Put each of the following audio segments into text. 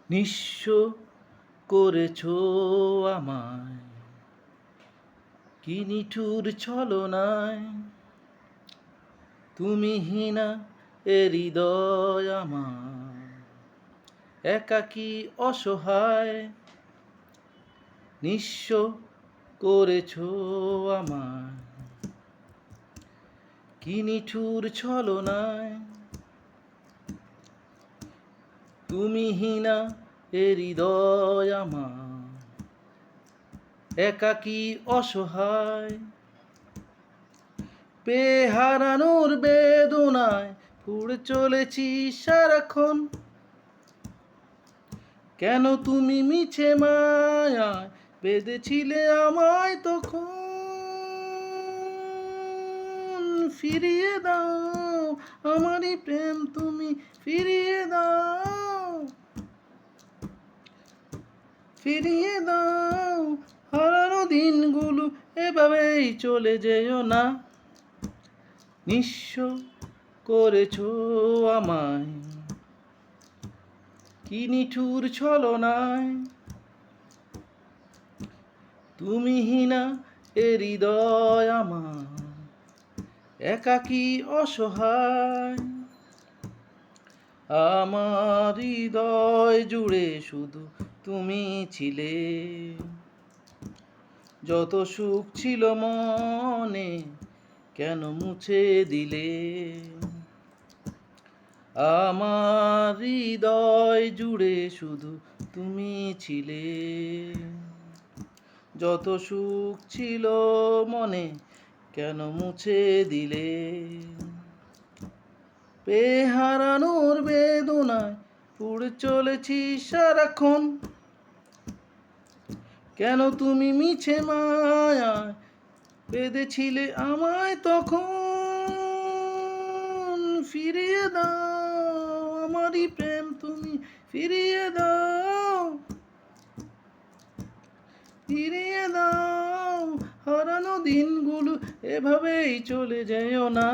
নিঃস্ব করেছ আমায়, কি নিঠুর ছলনায়। তুমিহীনা এ হৃদয় আমার, একাকী অসহায়। নিঃস্ব করেছ আমায়, কি নিঠুর ছলনায়। তুমিহীনা এ হৃদয় আমার, একাকী অসহায়। পেয়ে হারানোর বেদনায় পুড়ে চলেছি সারাক্ষণ। কেন তুমি মিছে মায়ায় বেঁধেছিলে আমায় তখন। ফিরিয়ে দাও আমারই প্রেম, তুমি ফিরিয়ে দাও, ফিরিয়ে দাও। হারানো দিনগুলো এভাবেই চলে যেও না। নিঃস্ব করেছ আমায়, কি নিঠুর ছলনায়। তুমিহীনা এ হৃদয় আমার, একাকী অসহায়। আমার হৃদয় জুড়ে শুধু তুমি ছিলে, যত সুখ ছিল মনে কেন মুছে দিলে। আমার হৃদয় জুড়ে শুধু তুমি ছিলে, যত সুখ ছিল মনে কেন মুছে দিলে। পেয়ে হারানোর বেদনায় পুড়ে চলেছি সারাক্ষণ। কেন তুমি মিছে মায়ায় বেঁধেছিলে আমায় তখন। ফিরিয়ে দাও আমারই প্রেম, তুমি ফিরিয়ে দাও, ফিরিয়ে দাও। হারানো দিনগুলো এভাবেই চলে যেও না।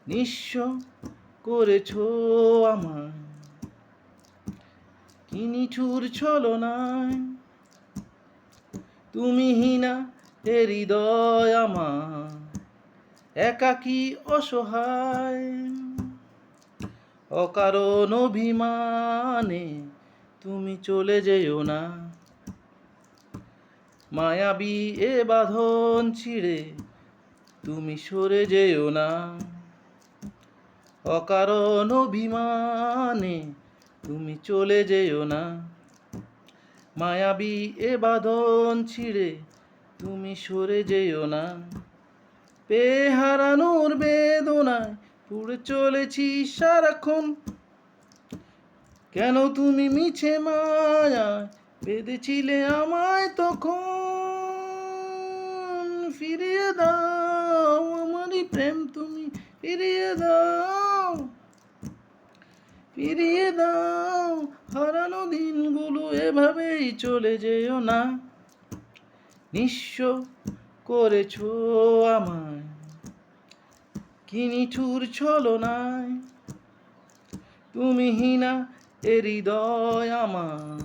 নিঃস্ব করেছ আমায়, কি নিঠুর ছলনায়। তুমিহীনা এ হৃদয় আমার, একাকী অসহায়। অকারণ অভিমানে তুমি চলে যেও না। মায়াবী এ বাঁধন ছিঁড়ে তুমি সরে যেও না। অকারণ অভিমানে তুমি চলে যেও না। মায়াবী এ বাঁধন ছিঁড়ে তুমি সরে যেও না। পেয়ে হারানোর বেদনায় পুড়ে চলেছি সারাক্ষণ। কেন তুমি মিছে মায়ায় বেঁধেছিলে আমায় তখন। ফিরিয়ে দাও আমারই প্রেম, তুমি ফিরিয়ে দাও, ফিরিয়ে দাও। হারানো দিনগুলো এভাবেই চলে যেও না। নিঃস্ব করেছ আমায়, কি নিঠুর ছলনায়। তুমিহীনা এ হৃদয় আমার,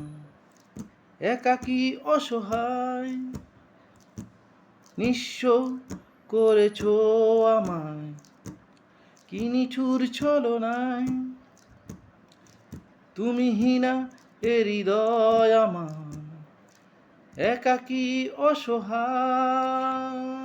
একাকী অসহায়। নিঃস্ব করেছ আমায়, কি নিঠুর ছলনায়। তুমিহীনা এ হৃদয় আমার, একাকী অসহায়।